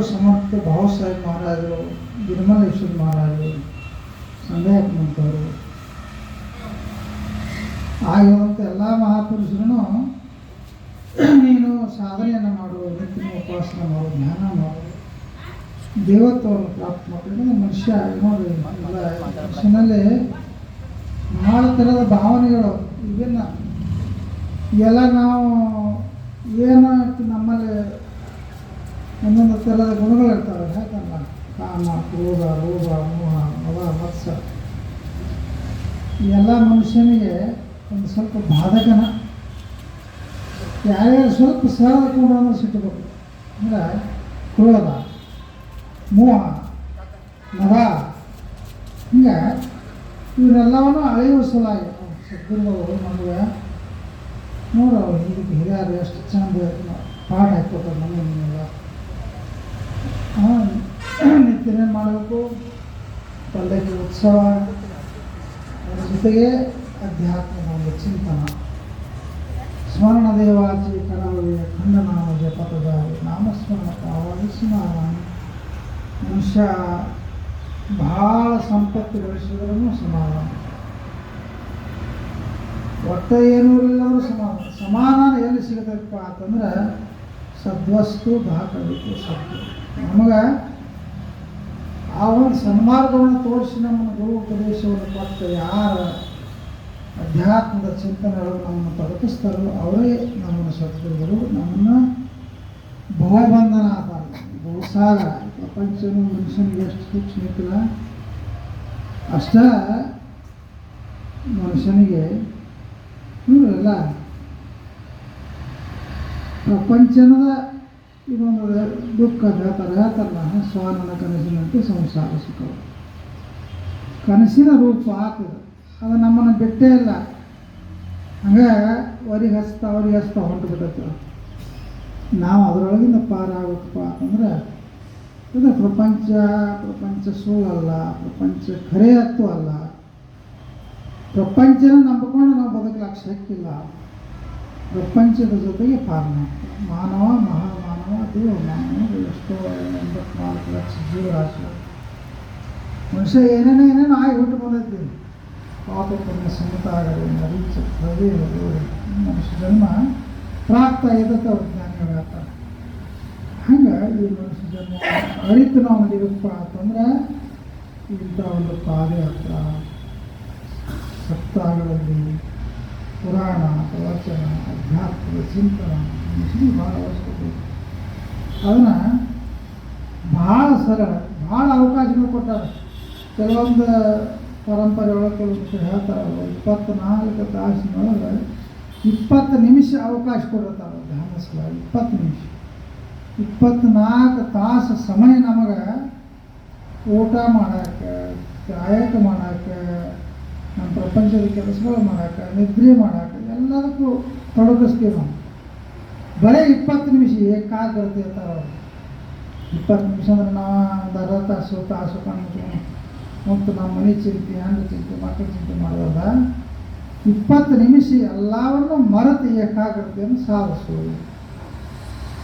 ಸಮರ್ಥ ಭಾವಸಾಹೇಬ್ ಮಹಾರಾಜರು, ಗಿರಿಮಲ್ಲೇಶ್ವರ ಮಹಾರಾಜರು, ಸಂಧ್ಯಾತ್ಮಂತವರು ಆಗಿರುವಂಥ ಎಲ್ಲ ಮಹಾಪುರುಷರು ನೀನು ಸಾಧನೆಯನ್ನು ಮಾಡು, ನಿತ್ಯ ಉಪಾಸನೆ ಮಾಡು, ಧ್ಯಾನ ಮಾಡು, ದೇವತ್ವವನ್ನು ಪ್ರಾಪ್ತ ಮಾಡಿದ್ರೆ ಮನುಷ್ಯ ನೋಡಿ. ಮನುಷ್ಯನಲ್ಲಿ ಭಾಳ ಥರದ ಭಾವನೆಗಳು ಇವೆಲ್ಲ ಎಲ್ಲ ನಾವು ಏನು ನಮ್ಮಲ್ಲಿ ಒಂದೊಂದು ಥರದ ಗುಣಗಳಿರ್ತಾವೆ. ಯಾಕಲ್ಲ ಕಾಮ, ಕ್ರೋಧ, ರೋಗ, ಮೋಹ, ಮದ, ಮತ್ಸ ಎಲ್ಲ ಮನುಷ್ಯನಿಗೆ ಒಂದು ಸ್ವಲ್ಪ ಬಾಧಕನ. ಯಾರ್ಯಾರು ಸ್ವಲ್ಪ ಸರಳ ಕೂಡ ಸಿಟ್ಟಬೇಕು ಅಂದರೆ ಕ್ರೋಧ, ಮೋಹ, ಮದ, ಹಿಂಗೆ ಇವರೆಲ್ಲವನ್ನು ಅಳೆಯುವ ಸಲುವಾಗಿ ಸದ್ಗುರುಗಳು ನಮಗೆ ನೋಡು. ಇದಕ್ಕೆ ಹಿರಿಯರು ಎಷ್ಟು ಚಂದ ಪಾಠ ಹಾಕ್ಕೊತಾರೆ ನಮಗೆಲ್ಲ. ನಿತ್ಯನೇ ಮಾಡಬೇಕು, ಪಲ್ಲಕ್ಕಿ ಉತ್ಸವ, ಅದರ ಜೊತೆಗೆ ಅಧ್ಯಾತ್ಮದ ಒಂದು ಚಿಂತನ, ಸ್ಮರಣ ದೇವಾಚಿ ಕರಾವಳಿಯ ಖಂಡನಾಮ ಜಪತದ ನಾಮಸ್ಮರಣ ಪಾವನಿಸ್ಮರಣ. ಮನುಷ್ಯ ಭಾಳ ಸಂಪತ್ತು ಗಳಿಸಿದ್ರೂ ಸಮಾಧಾನ, ಒಟ್ಟು ಏನೂ ಇಲ್ಲರೂ ಸಮಾಧಾನ. ಸಮಾಧಾನ ಎಲ್ಲಿ ಸಿಗಬೇಕಪ್ಪ ಅಂತಂದ್ರೆ ಸದ್ವಸ್ತು ದಾಖಲಿತು ಸತ್ಯ. ನಮಗೆ ಆ ಒಂದು ಸನ್ಮಾರ್ಗವನ್ನು ತೋರಿಸಿ ನಮ್ಮನ್ನು ಗುರು ಉಪದೇಶವನ್ನು ಕೊಟ್ಟು ಯಾರ ಅಧ್ಯಾತ್ಮದ ಚಿಂತನೆಗಳು ನಮ್ಮನ್ನು ತೊಡಗಿಸ್ತಾರೋ ಅವರೇ ನಮ್ಮನ್ನು ಸದ್ಗುರುಗಳು. ನಮ್ಮನ್ನು ಭವಬಂಧನ ಆಧಾರ ಭೂಸಾಗರ ಪ್ರಪಂಚದ ಮನುಷ್ಯನಿಗೆ ಎಷ್ಟು ಸೂಕ್ಷ್ಮ ಇಟ್ಟಿಲ್ಲ ಅಷ್ಟೇ ಮನುಷ್ಯನಿಗೆ ಎಲ್ಲ ಪ್ರಪಂಚದ ಇದೊಂದು ದುಃಖ ಹೇಳ್ತಾರಲ್ಲ, ಸ್ವಾನನ ಕನಸಿನಂತೆ ಸಂಸಾರ ಸುಖವು. ಕನಸಿನ ರೂಪ ಆಗ್ತದೆ, ಅದು ನಮ್ಮನ್ನು ಬಿಟ್ಟೇ ಇಲ್ಲ. ಹಂಗೆ ಅವ್ರಿಗೆ ಹಚ್ತಾ ಹೊಂಟು ಬಿಟ್ಟೈತೆ. ನಾವು ಅದರೊಳಗಿಂದ ಪಾರಾಗಬೇಕಪ್ಪ ಅಂತಂದ್ರೆ ಇದು ಪ್ರಪಂಚ ಸುಳ್ಳಲ್ಲ, ಪ್ರಪಂಚ ಖರೆ ಹತ್ತು ಅಲ್ಲ. ಪ್ರಪಂಚನ ನಂಬಿಕೊಂಡು ನಾವು ಬದುಕಲಾಕ ಶಕ್ತಿಲ್ಲ. ಪ್ರಪಂಚದ ಜೊತೆಗೆ ಪಾಲನೆ ಮಾನವ, ಮಹಾಮಾನವ, ದೇವಮಾನವ, ಎಷ್ಟೋ 84 ಲಕ್ಷ ಜೀವರಾಶಿ ಮನುಷ್ಯ ಏನೇನೋ ಆಗಿ ಹುಟ್ಟು ಬಂದಿದ್ದೀನಿ. ಪಾಪ ಪುಣ್ಯ ಸಮತಾಗಲಿ ರೀಚ ಮನುಷ್ಯ ಜನ್ಮ ಪ್ರಾಪ್ತ ಇದಕ್ಕೆ ಅವ್ರು ಜ್ಞಾನಿಗಳು ಹೇಳ್ತಾರೆ. ಹಂಗೆ ಈ ಮನುಷ್ಯ ಜನ್ಮ ಅರಿತು ನಾವು ನಡಿಬೇಕಪ್ಪ ಅಂತಂದ್ರೆ ಇಂಥ ಒಂದು ಪಾದಯಾತ್ರ ಸಪ್ತಾಹಗಳಲ್ಲಿ ಪುರಾಣ, ಪ್ರವಚನ, ಅಧ್ಯಾತ್ಮದ ಚಿಂತನ ಮನುಷ್ಯನಿಗೆ ಭಾಳ ಅವಶ್ಯಕತೆ. ಅದನ್ನು ಭಾಳ ಸರಳ, ಭಾಳ ಅವಕಾಶಗಳು ಕೊಟ್ಟಾರೆ. ಕೆಲವೊಂದು ಪರಂಪರೆ ಒಳಗೆ ಕೆಲವೊಂದು ಹೇಳ್ತಾರಲ್ಲ, 24 ತಾಸಿನೊಳಗೆ 20 ನಿಮಿಷ ಅವಕಾಶ ಕೊಡಿರ್ತಾರೆ ಧ್ಯಾನ ಸಲುವಾಗಿ. 20 ನಿಮಿಷ, 24 ತಾಸು ಸಮಯ ನಮಗೆ ಊಟ ಮಾಡೋಕ್ಕೆ, ಕಾಯಕ ಮಾಡೋಕ್ಕೆ, ನಮ್ಮ ಪ್ರಪಂಚದ ಕೆಲಸಗಳು ಮಾಡೋಕ್ಕೆ, ನಿದ್ರೆ ಮಾಡೋಕ್ಕೆ, ಎಲ್ಲದಕ್ಕೂ ತೊಡಗಿಸ್ತೀವಿ ನಾವು. ಬರೀ 20 ನಿಮಿಷ ಏಕಾಗ್ರತೆ ಇರ್ತಾರೆ ಅವರು. 20 ನಿಮಿಷ ಅಂದ್ರೆ ನಾವು ಒಂದು ಅರ್ಧ ತಾಸು ಕಣ್ಣು ಮತ್ತು ನಮ್ಮ ಮನೆ ಚಿಂತೆ, ಹಣ್ಣು ಚಿಂತೆ, ಮಕ್ಕಳ ಚಿಂತೆ ಮಾಡೋದ 20 ನಿಮಿಷ ಎಲ್ಲವನ್ನು ಮರೆತು ಏಕಾಗ್ರತೆಯನ್ನು ಸಾಧಿಸುವುದು.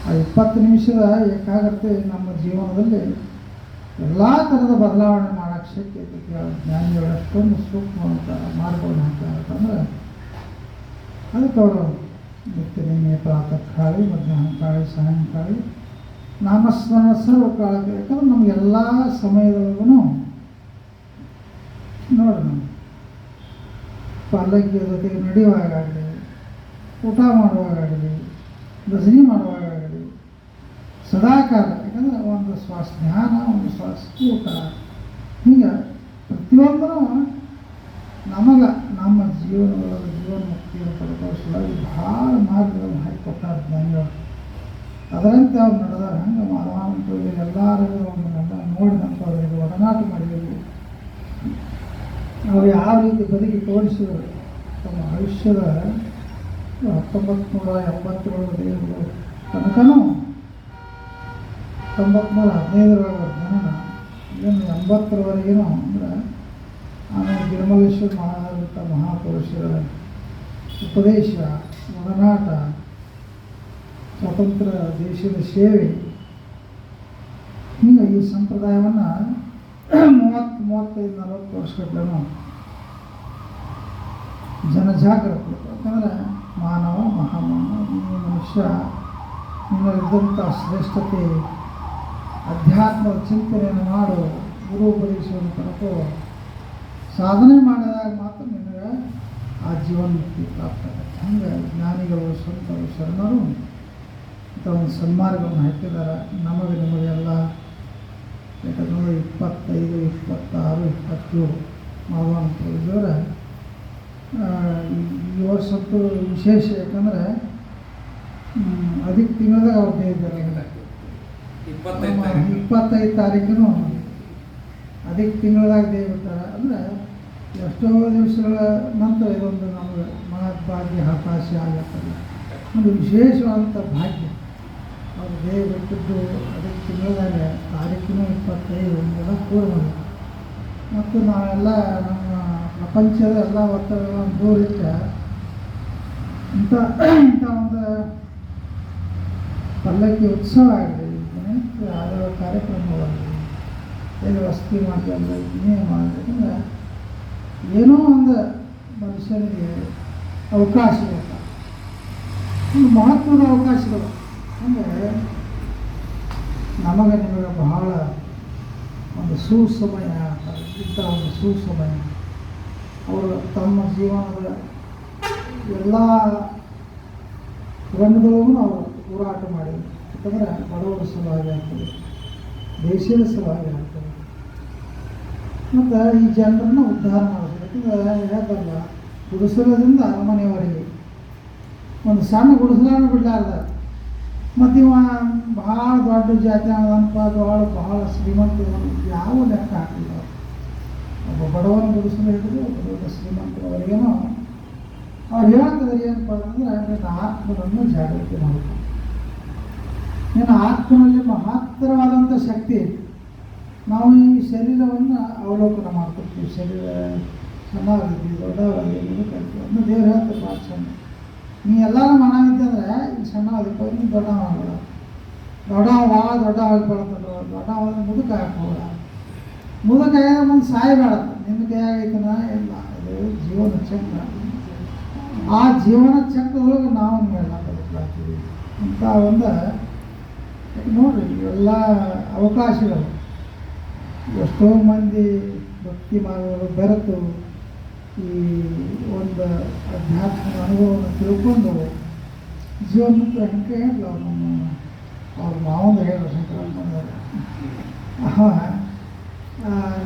ಆ 20 ನಿಮಿಷದ ಏಕಾಗ್ರತೆ ನಮ್ಮ ಜೀವನದಲ್ಲಿ ಎಲ್ಲ ಥರದ ಬದಲಾವಣೆ ಮಾಡೋಕ್ಕೆ ಶಕ್ತಿ ಐತೆ. ಜ್ಞಾನಿಗಳು ಅಷ್ಟೊಂದು ಸೂಕ್ಷ್ಮ ಅಂತ ಮಾಡ್ಕೊಂಡು ಅಂತಂದ್ರೆ ಅದಕ್ಕೆ ಅವರು ನಿತ್ಯ ಪ್ರಾತಃ ಕಾಳಿ, ಮಧ್ಯಾಹ್ನ ಕಾಳಿ, ಸಾಯಂಕಾಲ ನಾಮಸ್ಮರಣ ಸರ್ವ ಕಾಲಕ್ಕೆ. ಯಾಕಂದ್ರೆ ನಮಗೆಲ್ಲ ಸಮಯದೊಳಗೂ ನೋಡ್ರಿ, ನಾವು ಪಲ್ಲಕ್ಕಿ ಜೊತೆಗೆ ನಡೆಯುವಾಗಲಿ, ಊಟ ಮಾಡುವಾಗಲಿ, ಭಜನೆ ಮಾಡುವಾಗಲಿ ಸದಾಕಾಲ. ಯಾಕಂದ್ರೆ ಒಂದು ಶ್ವಾಸ ಧ್ಯಾನ, ಒಂದು ಶ್ವಾಸ ಊಟ, ಹೀಗೆ ಪ್ರತಿಯೊಂದೂ ನಮಗೆ ನಮ್ಮ ಜೀವನದೊಳಗೆ ಜೀವನ್ಮುಕ್ತಿಯನ್ನು ಪಡ್ಕೊಳ್ಳೋಸಲುವಾಗಿ ಭಾಳ ಮಾರ್ಗಗಳನ್ನು ಹಾಕಿಕೊಟ್ಟಾರ ಜ್ಞಾನಿಗಳು. ಅದರಂತೆ ಅವ್ರು ನಡೆದಾರೆ. ಹಂಗೆ ಮಾನವಂತರು ಎಲ್ಲರಿಗೂ ಅವನ್ನೆಲ್ಲ ನೋಡಿ ನಂಬಿ ಒಡನಾಟ ಮಾಡಿದ್ವಿ. ಅವ್ರು ಯಾವ ರೀತಿ ಬದುಕಿ ತೋರಿಸಿದ್ರು ತಮ್ಮ ಆಯುಷ್ಯದ 1987 ತನಕನೂ 1915 ಜನನ ಇದನ್ನು 80ರವರೆಗೇನೋ ಅಂದರೆ ಆಮೇಲೆ ಗಿರಿಮಲ್ಲೇಶ್ವರ ಮಹಾರಾಜ ಮಹಾಪುರುಷರ ಉಪದೇಶ, ಒಡನಾಟ, ಸ್ವತಂತ್ರ ದೇಶದ ಸೇವೆ ಹಿಂಗೆ ಈ ಸಂಪ್ರದಾಯವನ್ನು 35-40 ವರ್ಷಗಟ್ಟಲೆನೂ ಜನಜಾಗೃತಿ. ಯಾಕಂದರೆ ಮಾನವ ಮಹಾಮಾನವ, ಈ ಮನುಷ್ಯ ನಿನ್ನಲ್ಲಿದ್ದಂಥ ಶ್ರೇಷ್ಠತೆ, ಅಧ್ಯಾತ್ಮದ ಚಿಂತನೆಯನ್ನು ಮಾಡು, ಗುರು ಉಪದೇಶವನ್ನು ಪಡೆದು ಸಾಧನೆ ಮಾಡಿದಾಗ ಮಾತ್ರ ನಿನಗೆ ಆ ಜೀವನ್ಮುಕ್ತಿ ಪ್ರಾಪ್ತ ಆಗುತ್ತೆ. ಹಂಗೆ ಜ್ಞಾನಿಗಳು, ಸಂತರು, ಶರಣರು ಇಂಥ ಒಂದು ಸನ್ಮಾರ್ಗವನ್ನು ಹಾಕಿದ್ದಾರೆ. ನಮಗೆ ನಿಮಗೆಲ್ಲ ಯಾಕಂದ್ರೆ 25, 26, 27 ಮಾಡುವಂಥ ಇದ್ದವರ ಈ ವರ್ಷದ್ದು ವಿಶೇಷ. ಯಾಕಂದರೆ ಅದಕ್ಕೆ ತಿಂಗಳದಾಗ ಅವ್ರು ದೇವಿದ್ದಾರೆ 25 ತಾರೀಕು ಅದಕ್ಕೆ ತಿಂಗಳದಾಗ ದೇವಿರ್ತಾರೆ. ಅಂದರೆ ಎಷ್ಟೋ ದಿವಸಗಳ ನಂತರ ಇದೊಂದು ನಮಗೆ ಮಹತ್ಭಾಗ್ಯ ಅವಕಾಶ ಆಗತ್ತಲ್ಲ, ಒಂದು ವಿಶೇಷವಾದಂಥ ಭಾಗ್ಯ. ಅವರು ದೇವ ಬಿಟ್ಟಿದ್ದು ಅದಕ್ಕೆ ತಿಂಗಳದಾಗ ತಾರೀಕಿನೂ 25 ಒಂದೆಲ್ಲ ಕೂರ್ಬೋದು. ಮತ್ತು ನಾವೆಲ್ಲ ನಮ್ಮ ಪ್ರಪಂಚದ ಎಲ್ಲ ಒತ್ತಡಗಳನ್ನು ದೂರಿಟ್ಟು ಇಂಥ ಒಂದು ಪಲ್ಲಕ್ಕಿ ಉತ್ಸವ ಆಗಲಿ, ಯಾವುದೋ ಕಾರ್ಯಕ್ರಮವಾಗಲಿ, ಎಲ್ಲಿ ವಸತಿ ಮಾಡಲಿ, ಇನ್ನೇನು ಮಾಡಲಿ, ಯಾಕಂದರೆ ಏನೋ ಒಂದು ಮನುಷ್ಯನಿಗೆ ಅವಕಾಶಗಳು, ಒಂದು ಮಹತ್ವದ ಅವಕಾಶಗಳು. ಅಂದರೆ ನಮಗೆ ನಿಮಗೆ ಬಹಳ ಒಂದು ಸುಸಮಯ, ಇಂಥ ಒಂದು ಸುಸಮಯ. ಅವರು ತಮ್ಮ ಜೀವನದ ಎಲ್ಲ ರಂಗದೊಳಗೂ ಅವರು ಹೋರಾಟ ಮಾಡಿದರು. ಯಾಕಂದರೆ ಬಡವರ ಸಲುವಾಗಿ ಆಗ್ತದೆ, ದೇಶದ ಸಲುವಾಗಿ ಆಗ್ತದೆ, ಮತ್ತು ಈ ಜನರನ್ನು ಉದ್ಧಾರ ಮಾಡೋದು. ಯಾಕಂದರೆ ಹೇಳ್ತಾರಲ್ಲ, ಗುಡಿಸಲದಿಂದ ಅರಮನೆಯವರೆಗೆ ಒಂದು ಸಣ್ಣ ಗುಡಿಸಲನ್ನು ಬಿಡಲಾರ್ದ. ಮತ್ತು ಇವ ಭಾಳ ದೊಡ್ಡ ಜಾತಿ ಅದನಪ್ಪ, ಭಾಳ ಶ್ರೀಮಂತ, ಯಾವ ಲೆಕ್ಕ ಹಾಕಿಲ್ಲ. ಒಬ್ಬ ಬಡವನ ಗುಡಿಸಲು ಹಿಡಿದು ಒಬ್ಬ ದೊಡ್ಡ ಶ್ರೀಮಂತರವರೆಗೇನೋ ಅವ್ರು ಹೇಳ್ತಿದ್ದಾರೆ ಏನಪ್ಪ ಅಂತಂದರೆ, ನಿನ್ನ ಆತ್ಮನನ್ನು ಜಾಗೃತಿ ಮಾಡಬೇಕು. ನಿನ್ನ ಆತ್ಮನಲ್ಲಿ ಮಹತ್ತರವಾದಂಥ ಶಕ್ತಿ. ನಾವು ಈ ಶರೀರವನ್ನು ಅವಲೋಕನ ಮಾಡ್ಕೊಳ್ತೀವಿ. ಶರೀರ ಸಣ್ಣವಾಗಿದ್ದೀವಿ, ದೊಡ್ಡವರಾಗಿ ಮುದುಕಾಗ್ತೀವಿ ಅದನ್ನು ದೇವ್ರು ಹೇಳ್ತಾರೆ ಭಾಳ ಚೆಂದ. ನೀ ಎಲ್ಲರೂ ಮನಾಗಿದ್ದೆ ಅಂದರೆ ಈಗ ಸಣ್ಣವಾಗಿತ್ತು, ನೀನು ದೊಡ್ಡವಾಗಬೇಡ, ಭಾಳ ದೊಡ್ಡವಾಗಬಾರ್ದು. ದೊಡ್ಡವಾದ ಮುದುಕ ಹಾಕೋಬೇಡ, ಮುದುಕ ಆಗಿದ್ರೆ ಮುಂದೆ ಸಾಯಬೇಡ. ನಿನ್ನ ಕೈಯಾಗೈತನ ಇಲ್ಲ, ಅದು ಜೀವನ ಚಕ್ರ. ಆ ಜೀವನ ಚಕ್ರದೊಳಗೆ ನಾವು ನೀವೆಲ್ಲ ಬದುಕಲಾಗ್ತೀವಿ. ಇಂಥ ಒಂದು ನೋಡಿರಿ ಎಲ್ಲ ಅವಕಾಶಗಳು. ಎಷ್ಟೋ ಮಂದಿ ಭಕ್ತಿ ಮಾಡೋರು ಬೆರೆತು ಈ ಒಂದು ಅಧ್ಯಾತ್ಮದ ಅನುಭವವನ್ನು ತಿಳ್ಕೊಂಡು ಜೀವನಕ್ಕೆ ಹೆಂಗೆ ಹೇಳಲ್ಲ ಅವ್ರು ಮಾವಂದ ಹೇಳೋ ಶಂಕರಪ್ಪನವರು.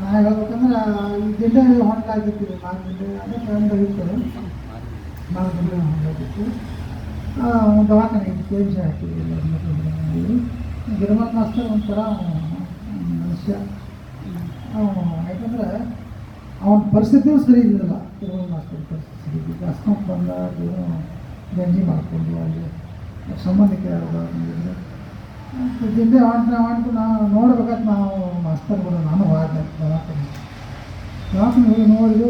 ನಾ ಹೇಳ್ಬೇಕಂದ್ರೆ ಈ ದಿಂಡೆ ಹೊಂಟಾಗಿತ್ತು, 4 ದಿಂಡೆ ಅದೇ ಹೊಂದಾಗಿತ್ತು, 4 ದಿಂಡೆ ಹೊಂದಾಗಿತ್ತು. ದವಾಖಾನೆ ಕೇಂದ್ರ ಹಾಕಿದ್ದಿಲ್ಲ. ಗಿರಿಮಠ ಮಾಸ್ತರ್ ಒಂಥರ ಮನುಷ್ಯ. ಯಾಕಂದರೆ ಅವನ ಪರಿಸ್ಥಿತಿಯೂ ಸರಿ ಇದ್ದಿಲ್ಲ. ಗಿರಿಮಠ ಮಾಸ್ತರ್ ಪರಿಸ್ಥಿತಿ ಸರಿ ಇದ್ದಿದ್ದು. ಅಸ್ಮಾತ್ ಬಂದಾಗ ಗಂಜಿ ಮಾಡಿಕೊಂಡು ಅಲ್ಲಿ ಸಂಬಂಧಿಕರು ಯಾರು ದಿಂಡೆ ಹೊಂಟು ನಾವು ನೋಡ್ಬೇಕಾದ್ರೆ ನಾವು ಮಾಸ್ತರ್ಗಳು ನಾನು ಹೋದೆ ದವಾಖಾನೆ ಹೋಗಿ ನೋಡಿದ್ರು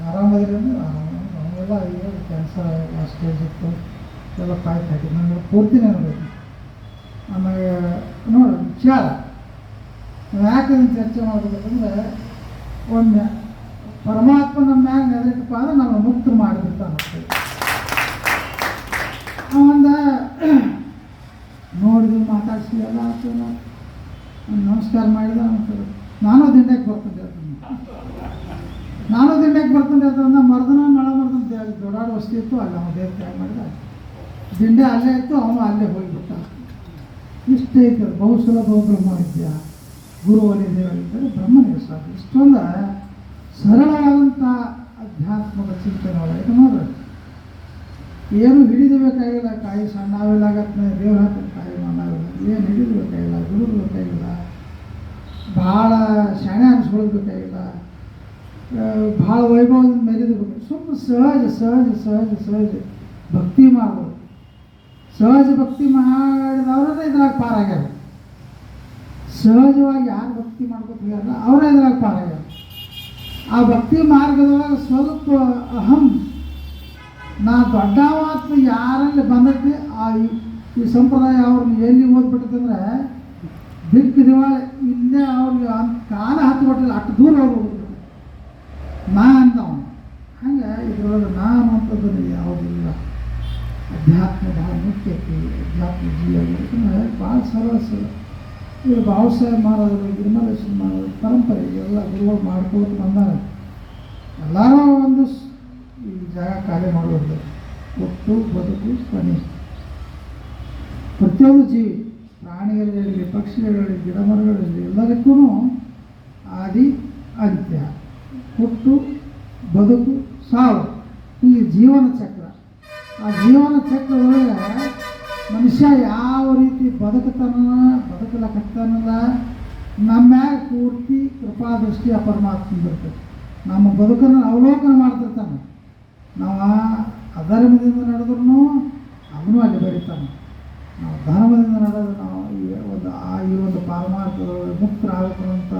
ಆರಾಮದಿರಿ ಅಂದರೆ ಅವೆಲ್ಲ ಈಗ ಕ್ಯಾನ್ಸರ್ ಸ್ಟೇಜ್ ಇತ್ತು, ಎಲ್ಲ ಕಾಯ್ತು ಹಾಕಿದ್ದು. ನನಗೆ ಪೂರ್ತಿ ನೆನಪೈತಿ. ಆಮೇಲೆ ನೋಡಿ ವಿಚಾರ ಯಾಕೆ ಚರ್ಚೆ ಮಾಡಬೇಕಂದ್ರೆ, ಒಮ್ಮೆ ಪರಮಾತ್ಮ ನಮ್ಮ ಮ್ಯಾಗ ನೆದರಿಕಪ್ಪ ಅಂದ್ರೆ ನಾವು ಮುಕ್ತ ಮಾಡಿಬಿಡ್ತಾನೆ. ಅವಂದ ನೋಡಿದ್ರು, ಮಾತಾಡ್ಸಿ ಎಲ್ಲ ಆಗ್ತಲ್ಲ, ನಮಸ್ಕಾರ ಮಾಡಿದ. ನಾನು ದಿಂಡಕ್ಕೆ ಬರ್ತಿದ್ದೆ ಅಂತಂದ ಮರ್ದನ ಮಳ ಮರ್ದಂತ ಹೇಳಿ ದೊಡ್ಡ ವಸ್ತಿ ಇತ್ತು, ಅಲ್ಲಿ ಅವನು ದೇವ್ರ ತಯಾರು ಮಾಡಿದ. ದಿಂಡೆ ಅಲ್ಲೇ ಇತ್ತು, ಅವನು ಅಲ್ಲೇ ಹೋಗಿಬಿಟ್ಟ. ಇಷ್ಟೇ ಐತೆ. ಬಹುಶಃ ಬ್ರಹ್ಮ ವಿದ್ಯಾ ಗುರುವಲ್ಲಿ ದೇವರಿದ್ದರೆ ಬ್ರಹ್ಮನಿಗೆ ಸಾಕು. ಇಷ್ಟೊಂದು ಸರಳವಾದಂಥ ಅಧ್ಯಾತ್ಮದ ಚಿಂತನೆ ಒಳಗೆ ನೋಡ್ರಿ, ಏನು ಹಿಡಿದಬೇಕಾಗಿಲ್ಲ. ಕಾಯಿ ಸಣ್ಣಾಗತ್ತೆ, ದೇವ್ರ ಹತ್ತಿರ ಕಾಯಿ ಮಣ್ಣಾಗಿಲ್ಲ, ಏನು ಹಿಡಿದಬೇಕಾಗಿಲ್ಲ, ಗುರು ಬೇಕಾಗಿಲ್ಲ, ಭಾಳ ಶಾಣೆ ಅನಿಸ್ಕೊಳ್ಬೇಕಾಗಿಲ್ಲ, ಭಾಳ ವೈಭವದಿಂದ ಮೆರೆದಿರ್ಬೇಕು. ಸುಮ್ಮನೆ ಸಹಜ ಭಕ್ತಿ ಮಾಡ್ಬೋದು. ಸಹಜ ಭಕ್ತಿ ಮಾಡಿದವ್ರನ್ನ ಇದ್ರಾಗ ಪಾರಾಗ್ಯಾರ. ಸಹಜವಾಗಿ ಯಾರು ಭಕ್ತಿ ಮಾಡ್ಕೊತೀವಲ್ಲ ಅವರೇ ಇದ್ರಾಗ ಪಾರಾಗ್ಯಾರ. ಆ ಭಕ್ತಿ ಮಾರ್ಗದೊಳಗೆ ಸ್ವಲ್ಪ ಅಹಂ, ನಾ ದೊಡ್ಡವಾತ್ಮ ಯಾರಲ್ಲಿ ಬಂದೈತಿ. ಈ ಸಂಪ್ರದಾಯ ಅವ್ರನ್ನ ಎಲ್ಲಿ ಓದ್ಬಿಟ್ಟಂದ್ರೆ ದಿಕ್ಕು ದಿವಾಳಿ ಇಲ್ಲೇ ಅವ್ರಿಗೆ ಅಂತ ಕಾಲ ಹತ್ತು ಕೊಟ್ಟಿಲ್ಲ ಅಷ್ಟು ದೂರ ಹೋಗ್ಬಿಡ್ತಾರೆ ನಾ ಅಂತವ. ಹಂಗೆ ಇದರೊಳಗೆ ನಾನು ಅಂತದನ್ನು ಯಾವುದಿಲ್ಲ. ಅಧ್ಯಾತ್ಮ ಭಾಳ ಮುಖ್ಯತೆ. ಅಧ್ಯಾತ್ಮ ಜೀವ ಭಾಳ ಸರಳ ಇವರು ಭಾವಸಾಹೇಬ್ ಮಾಡೋರು, ಗಿರಿಮಲೇಶ್ವರ ಮಾಡೋರು ಪರಂಪರೆ ಎಲ್ಲ ಗುರುಗಳು ಮಾಡ್ಕೊಳ್ತಾ ಬಂದಾರೆ. ಎಲ್ಲರೂ ಒಂದು ಈ ಜಾಗ ಖಾಲಿ ಮಾಡೋದು. ಹುಟ್ಟು ಬದುಕು ಕೊನೆ. ಪ್ರತಿಯೊಂದು ಜೀವಿ, ಪ್ರಾಣಿಗಳಿರಲಿ, ಪಕ್ಷಿಗಳಿರಲಿ, ಗಿಡ ಮರಗಳಿರಲಿ, ಎಲ್ಲದಕ್ಕೂ ಆದಿ ಅಂತ್ಯ, ಹುಟ್ಟು ಬದುಕು ಸಾವು, ಹೀಗೆ ಜೀವನ ಚಕ್ರ. ಆ ಜೀವನ ಚಕ್ರದೊಳಗೆ ಮನುಷ್ಯ ಯಾವ ರೀತಿ ಬದುಕಲಕತ್ತಾನಲ್ಲ, ನಮ್ಮ ಮ್ಯಾಗ ಪೂರ್ತಿ ಕೃಪಾದೃಷ್ಟಿ ಆ ಪರಮಾತ್ಮ ಬರ್ತದೆ. ನಮ್ಮ ಬದುಕನ್ನು ಅವಲೋಕನ ಮಾಡ್ತಿರ್ತಾನೆ. ನಾವು ಅಧರ್ಮದಿಂದ ನಡೆದ್ರೂ ಅವನು ಅಲ್ಲಿ ಬೆಳಿತಾನೆ. ನಾವು ಧರ್ಮದಿಂದ ನಡೆದು ನಾವು ಈ ಒಂದು ಪಾರಮಾರ್ಥದೊಳಗೆ ಮುಕ್ತರಾಗಬೇಕು ಅಂತ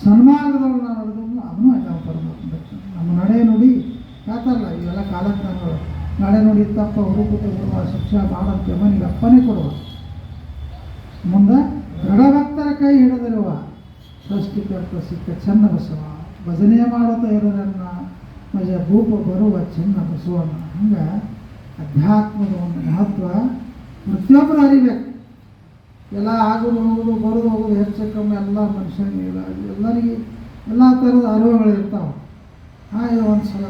ಸನ್ಮಾರ್ಗದೊಳಗೆ ನಾವು ನಡೆದ್ರು ಅವನು ಅಲ್ಲಿ ನಾವು ಪರಮಾತ್ಮ ಬರ್ತಾನೆ. ನಮ್ಮ ನಡೆ ನುಡಿ ಹೇಳ್ತಾರಲ್ಲ ಇವೆಲ್ಲ ಕಾಲಜ್ಞಾನಗಳು. ನಡೆ ನುಡಿ ತಪ್ಪ ಹುಡುಕುತ ಕೊಡುವ ಶಿಕ್ಷಾ ಮಾಡಂತೆ ಮನೆಗೆ ಅಪ್ಪನೇ ಕೊಡುವ. ಮುಂದೆ ದೃಢಭಕ್ತರ ಕೈ ಹಿಡಿದಿರುವ ಸೃಷ್ಟಿಕರ್ತ ಸಿಕ್ಕ ಚೆನ್ನ ಬಸವ. ಭಜನೆ ಮಾಡುತ್ತಾ ಇರೋರನ್ನ ಮಜ ಭೂಪ ಬರುವ ಚೆನ್ನ ಬಸವಣ್ಣ. ಹಂಗೆ ಅಧ್ಯಾತ್ಮದ ಒಂದು ಮಹತ್ವ ಪ್ರತಿಯೊಬ್ಬರು ಅರಿಬೇಕು. ಎಲ್ಲ ಆಗೋದು ಹೋಗೋದು ಬರೋದು ಹೋಗೋದು ಹೆಚ್ಚು ಕಮ್ಮಿ ಎಲ್ಲ ಮನುಷ್ಯನಿಗೆ ಎಲ್ಲರಿಗೆ ಎಲ್ಲ ಥರದ ಅರಿವುಗಳಿರ್ತಾವೆ. ಹಾಗೆ ಒಂದು ಸಲ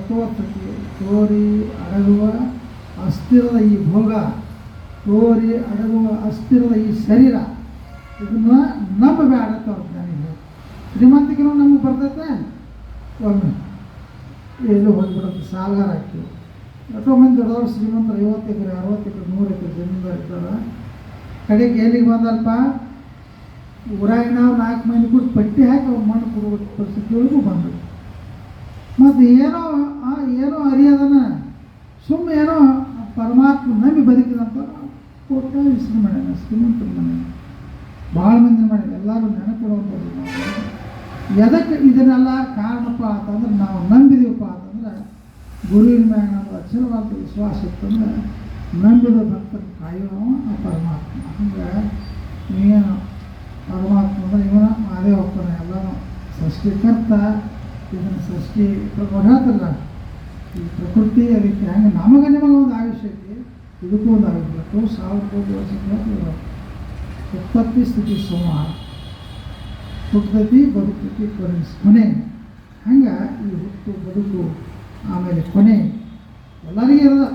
ತೋರಿ ಅಡಗುವ ಅಸ್ಥಿರದ ಈ ಭೋಗ, ತೋರಿ ಅಡಗುವ ಅಸ್ಥಿರದ ಈ ಶರೀರ, ಇದನ್ನು ನಂಬಬೇಡ ನನಗೆ. ಶ್ರೀಮಂತಿಕೆನೂ ನಮಗೆ ಬರ್ತೈತೆ, ಒಮ್ಮೆ ಎಲ್ಲೂ ಹೋಗ್ಬಿಡುತ್ತೆ. ಸಾಲಗಾರ ಹಾಕ್ತೀವಿ. ಎಷ್ಟೋ ಮಂದಿ ದೊಡ್ಡದವ್ರು ಶ್ರೀಮಂತರು 50 ಎಕರೆ 60 ಎಕರೆ 100 ಎಕರೆ ಜಮೀನ್ದಾರ ಇರ್ತಾರೆ. ಕಡೆಗೆ ಎಲ್ಲಿಗೆ ಬಂದಲ್ಪ ಊರಾಗ ನಾವು 4 ಮಂದಿ ಕೂಡ ಪಟ್ಟಿ ಹಾಕಿ ಅವ್ರು ಮಣ್ಣು ಕೊಡುವ ಪರಿಸ್ಥಿತಿಯೊಳಗೂ ಬಂದರು. ಮತ್ತು ಏನೋ ಅರಿಯೋದನ್ನ ಸುಮ್ಮನೆ ಏನೋ ಪರಮಾತ್ಮ ನಂಬಿ ಬದುಕಿದಂಥ ಕೊಟ್ಟು ಹೆಸರು ಮಾಡ್ಯಾನ. ಶ್ರೀಮಂತರ ಮನೆ ಭಾಳ ಮಂದಿ ಮಾಡ್ಯಾನ. ಎಲ್ಲರೂ ನೆನಪಿಡುವಂಥದ್ದು. ಎದಕ್ಕೆ ಇದನ್ನೆಲ್ಲ ಕಾರಣಪ್ಪ ಅಂತಂದ್ರೆ ನಾವು ನಂಬಿದೀವಪ್ಪ ಅಂತಂದ್ರೆ ಗುರುವಿನ ಮ್ಯಾಗ ನಮ್ಗೆ ಅಚಲವಾದ ವಿಶ್ವಾಸ ಇತ್ತಂದ್ರೆ ನಂಬಿದ ಭಕ್ತರ ಕಾಯುವ ಆ ಪರಮಾತ್ಮ. ಹಂಗೆ ಏನು ಪರಮಾತ್ಮ ಅಂದ್ರೆ ಇವನ ಅದೇ ಹೋಗ್ತಾನೆ. ಎಲ್ಲನೂ ಸೃಷ್ಟಿಕರ್ತ. ಇದನ್ನು ಸೃಷ್ಟಿ ಹೇಳ್ತಾರಲ್ಲ ಈ ಪ್ರಕೃತಿ ಅದಕ್ಕೆ ಹಂಗೆ ನಮಗೆ ಒಂದು ಆಯುಷ್ಯ ಐತಿ, ಇದಕ್ಕೂ ಒಂದು ಆಯುಷ್ಯ. 1000 ಕೋಟಿ ವರ್ಷ ಉತ್ಪತ್ತಿ ಸ್ಥಿತಿ ಸಂಹಾರ, ಹುಟ್ಟತಿ ಬದುಕತಿ ಕೊನೆ. ಹಂಗೆ ಈ ಹುಟ್ಟು ಬದುಕು ಆಮೇಲೆ ಕೊನೆ ಎಲ್ಲರಿಗೂ ಇರೋದ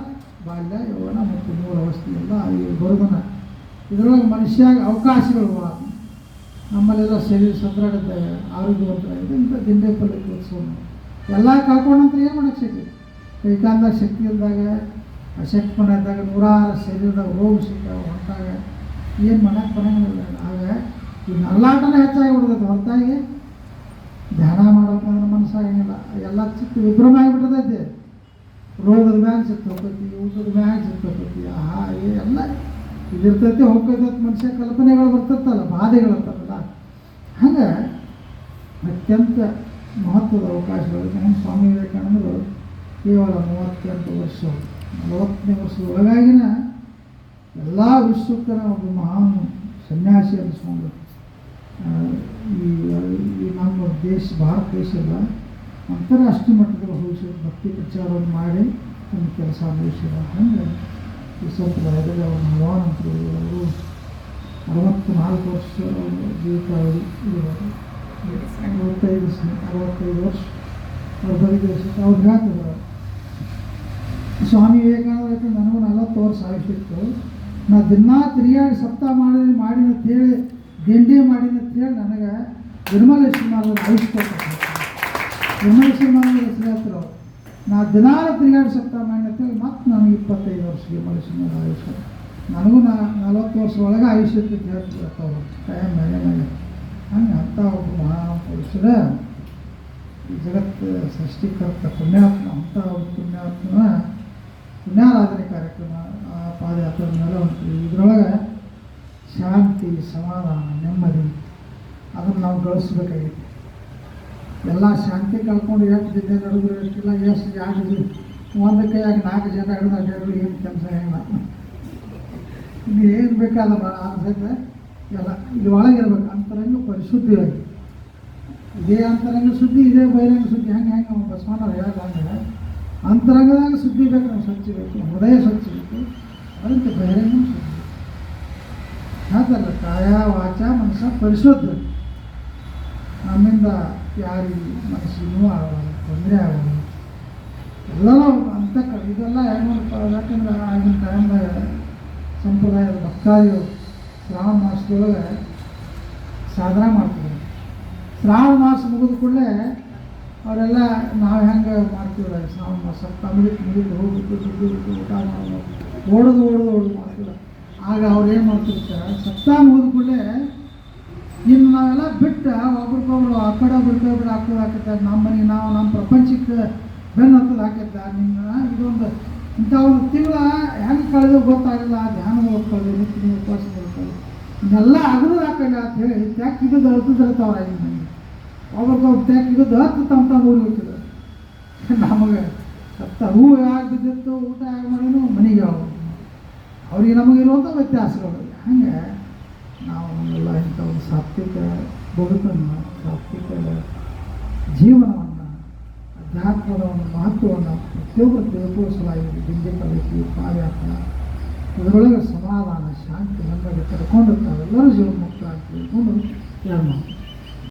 ಬಾಲ್ಯ ಯೌವನ ಮತ್ತು 3 ಅವಸ್ಥೆ ಎಲ್ಲ ಬರೋದನ್ನ. ಇದರೊಳಗೆ ಮನುಷ್ಯಾಗ ಅವಕಾಶಗಳು ನಮ್ಮಲ್ಲೆಲ್ಲ ಶರೀರ ಸದೃಢತೆ ಆರೋಗ್ಯವಂತರಾಗಿದೆ. ಇಂಥ ದಿಂಡೆ ಪಲ್ಲೆ ತೋರಿಸೋಣ ಎಲ್ಲ ಕಳ್ಕೊಂಡಂತ ಏನು ಮಾಡೋಕ್ಕೆ ಶಕ್ತಿ. ಕೈಕಾಲದಾಗ ಶಕ್ತಿ ಇದ್ದಾಗ ಅಶಕ್ತಪಣ ಇದ್ದಾಗ 100 ಶರೀರದಾಗ ರೋಗ ಸಿಗ್ತಾವೆ ಹೊಂಟಾಗ ಏನು ಮಾಡೋಕ್ಕೆ ಬರೋಂಗಿಲ್ಲ. ಆಗ ಈ ನರಳಾಟನೇ ಹೆಚ್ಚಾಗಿ ಬಿಡ್ತೈತೆ ಹೊರತಾಗಿ ಧ್ಯಾನ ಮಾಡೋಕ್ಕಂದ್ರೆ ಮನಸ್ಸಾಗಂಗಿಲ್ಲ. ಎಲ್ಲ ಚಿಕ್ಕ ವಿಭ್ರಮ ಆಗಿಬಿಟ್ಟದೈತೆ. ರೋಗದ ಮ್ಯಾಗ ಸಿಟ್ಟು ಹೋಗ್ತೈತಿ, ಊಟದ ಮ್ಯಾಗ ಸಿಟ್ಟು ಹೋಗ್ತೈತಿ, ಎಲ್ಲ ಇದಿರ್ತೈತಿ ಹೋಗ್ತೈತೆ. ಮನುಷ್ಯ ಕಲ್ಪನೆಗಳು ಬರ್ತಿರ್ತಲ್ಲ, ಬಾಧೆಗಳಿರ್ತಾರಲ್ಲ. ಹಂಗೆ ಅತ್ಯಂತ ಮಹತ್ವದ ಅವಕಾಶಗಳು. ನಮ್ಮ ಸ್ವಾಮಿ ವಿವೇಕಾನಂದರು ಕೇವಲ 38 ವರ್ಷ 40ನೇ ವರ್ಷದ ಒಳಗಾಗಿನ ಎಲ್ಲ ವಿಶ್ವಕ್ಕನ ಒಬ್ಬ ಮಹಾನ್ ಸನ್ಯಾಸಿ ಅನ್ನಿಸ್ಕೊಂಡು ಈ ನಮ್ಮ ಭಾರತ ದೇಶದ ಅಂತಾರಾಷ್ಟ್ರೀಯ ಮಟ್ಟದಲ್ಲಿ ಹೋಗಿಸಿದ ಭಕ್ತಿ ಪ್ರಚಾರವನ್ನು ಮಾಡಿ ಒಂದು ಕೆಲಸ ಮುಗಿಸಿದ. ಹಂಗೆ ಈ ಸಂಪ್ರದಾಯದಲ್ಲಿ ಅವರ ಹವಾನಂತರು ಅವರು 64 ವರ್ಷ ಜೀವಿತಾವಧಿ ಇರುವಾಗ 65 ವರ್ಷ ಅವ್ರು ಬದುಕಿದ ಅವ್ರು ಹೇಳ್ತಿದ್ರು. ಸ್ವಾಮಿ ವಿವೇಕಾನಂದ ನನಗೂ 40 ವರ್ಷ ಆಯುಷ್ಯಿತ್ತು. ನಾ ದಿನ ತಿರುಗಾಡಿ ಸಪ್ತಾಹ ಮಾಡಿನ ಅಂತೇಳಿ ಗೆಂಡಿ ಮಾಡಿನ ಅಂತೇಳಿ ನನಗೆ ಗಿರಿಮಲೇಶ್ವರ ಮಾಡೋದು ಆಯುಷ್ಯ ಕೊಡ್ತಾರೆ. ಗಿರಿಮಲೇಶ್ವರ ಮಾಡೋದು ಹೆಸರು ಹೇಳ್ತಾರೆ ಅವರು. ನಾ ದಿನಾಲ ತಿರುಗಾಡಿ ಸಪ್ತಾಹ ಮಾಡಿ ಅಂತೇಳಿ ಮತ್ತು ನನಗೆ 25 ವರ್ಷ ಗಿರಿಮಲೇಶ್ವರ ಮಾಡೋದು ಆಯುಷ್ಯ. ನನಗೂ 40 ವರ್ಷ ಒಳಗೆ ಆಯುಷ್ಯ ಅಂತ ಹೇಳ್ತಿರ್ತಾವೆ ಟೈಮ್ ಮೇಲೆ. ಹಂಗೆ ಅಂಥ ಒಬ್ಬ ಮಹಾಪುರುಷರ ಈ ಜಗತ್ತು ಸೃಷ್ಟಿಕರ್ತ ಪುಣ್ಯಾತ್ಮ. ಅಂಥ ಒಂದು ಪುಣ್ಯಾತ್ಮನ ಪುಣ್ಯಾರಾಧನೆ ಕಾರ್ಯಕ್ರಮ ಆ ಪಾದಯಾತ್ರೆ ಮೇಲೆ ಹೊಂಟಿವಿ. ಇದರೊಳಗೆ ಶಾಂತಿ, ಸಮಾಧಾನ, ನೆಮ್ಮದಿ ಅದನ್ನು ನಾವು ಗಳಿಸ್ಬೇಕಾಗಿತ್ತು. ಎಲ್ಲ ಶಾಂತಿ ಕಳ್ಕೊಂಡು ಎಷ್ಟು ಜನ ನಡೆದ್ರು ಎಷ್ಟಿಲ್ಲ, ಎಷ್ಟು ಯಾಕೆ ಒಂದು ಕೈಯಾಗಿ 4 ಜನ ಹಿಡಿದು ಅಡ್ಡಾಡಲು ಏನು ಕೆಲಸ ಇಲ್ಲ. ಇದು ಏನು ಬೇಕಲ್ಲ ಅನ್ಸೈತೆ ಎಲ್ಲ ಇಲ್ಲಿ ಒಳಗಿರ್ಬೇಕು ಅಂತರಂಗ ಪರಿಶುದ್ಧಿಯಾಗಿ. ಇದೇ ಅಂತರಂಗ ಸುದ್ದಿ, ಇದೇ ಬಹಿರಂಗ ಸುದ್ದಿ. ಹೆಂಗೆ ಬಸವಣ್ಣವ್ರು ಹೇಳೋದು ಅಂದರೆ ಅಂತರಂಗದಾಗ ಸುದ್ದಿ ಬೇಕು, ನಾವು ಸ್ವಚ್ಛ ಬೇಕು, ಹೃದಯ ಸ್ವಚ್ಛ ಬೇಕು, ಅದಕ್ಕೆ ಬಹಿರಂಗ ಸುದ್ದಿ ಹೇಳ್ತಾರಲ್ಲ, ಕಾಯ ವಾಚ ಮನಸ್ಸ ಪರಿಶುದ್ಧ. ನಮ್ಮಿಂದ ಯಾರಿಗೆ ಮನಸ್ಸಿನೂ ಆಗೋದು, ತೊಂದರೆ ಆಗೋದು ಎಲ್ಲರೂ ಅಂತ ಇದೆಲ್ಲ ಹೆಂಗಪ್ಪ. ಯಾಕಂದ್ರೆ ಆಗಿನ ಟೈಮ್ದಾಗ ಸಂಪ್ರದಾಯದ ಭಕ್ತಾದಿಗಳು ಶ್ರಾವಣ ಮಾಸದೊಳಗೆ ಸಾಧನ ಮಾಡ್ತಿದ್ರು. ಶ್ರಾವಣ ಮಾಸ ಮುಗಿದ ಕೂಡಲೇ ಅವರೆಲ್ಲ ನಾವು ಹೆಂಗೆ ಮಾಡ್ತೀವಿ, ಶ್ರಾವಣ ಮಾಸ ಮುಗಿದು ಹೋಗ್ಬಿಟ್ಟು ದುಡ್ಡು ಬಿಟ್ಟು ಊಟ ಮಾಡೋದು, ಓಡೋದು ಮಾಡ್ತಿದ್ರು. ಆಗ ಅವ್ರು ಏನು ಮಾಡ್ತಿರ್ತಾರೆ, ಸಪ್ತಾಹ ಮುಗಿದ ಕೂಡಲೇ ಇನ್ನು ನಾವೆಲ್ಲ ಬಿಟ್ಟು ಒಬ್ರಿಗೊಬ್ರು ಆ ಕಡೆ ಒಬ್ರು ಹಾಕೋದು ನಮ್ಮ ಮನೆಗೆ ನಾವು ನಮ್ಮ ಪ್ರಪಂಚಕ್ಕೆ ಬೆನ್ನು ಹತ್ತೋದು ಹಾಕಿದ್ದಾರೆ. ನಿನ್ನ ಇದೊಂದು ಇಂಥ ಒಂದು ತಿಂಗಳ ಹೆಂಗೆ ಕಳೆದು ಗೊತ್ತಾಗಲ್ಲ, ಧ್ಯಾನಗಳು ಕಳೆದು ನಿತ್ಯ ಉಪವಾಸಗಳು ಕಳೆದು ಇದೆಲ್ಲ ಅಗದು ಹಾಕಲ್ಲ ಅಂತ ಹೇಳಿ ತ್ಯಾಕಿದ್ದು ಹತ್ತಿದ್ರತ್ತವ್ರ ಆಗಿನ ಮನೆಗೆ ಒಬ್ರಿಗೊಬ್ರು ತ್ಯಾಕಿದ್ದು ಹತ್ತು ತಮ್ಮ ಊರಿಗೆ ಹೋಗ್ತಿದ್ರು. ನಮಗೆ ಸತ್ತ ಹೂವು ಯಾಕೆ ಬಿದ್ದಿತ್ತು, ಊಟ ಯಾಕೆ ಮಾಡಿನೂ ಮನೆಗೆ ಹೋಗೋದು. ಅವ್ರಿಗೆ ನಮಗಿರುವಂಥ ವ್ಯತ್ಯಾಸಗಳು. ಹಾಗೆ ನಾವು ಎಲ್ಲ ಇಂಥ ಒಂದು ಸಾತ್ವಿಕ ಬದುಕನ್ನು, ಸಾತ್ವಿಕ ಜೀವನವನ್ನು, ಅಧ್ಯಾತ್ಮದ ಒಂದು ಮಹತ್ವವನ್ನು ಪ್ರತಿಯೊಬ್ಬರು ತಿಳ್ಕೋಸಲಾಗಿ ಬಿಂದಿಕಲಿಸಿ ಪಾದಯಾತ್ರೆ ಇದರೊಳಗೆ ಸಮಾಧಾನ ಶಾಂತಿ ನಮಗೆ ಕರ್ಕೊಂಡಿರ್ತಾವೆ. ಎಲ್ಲರೂ ಜೀವನ ಮುಕ್ತ ಅಂತ ತಿಳ್ಕೊಂಡು ಯಾರು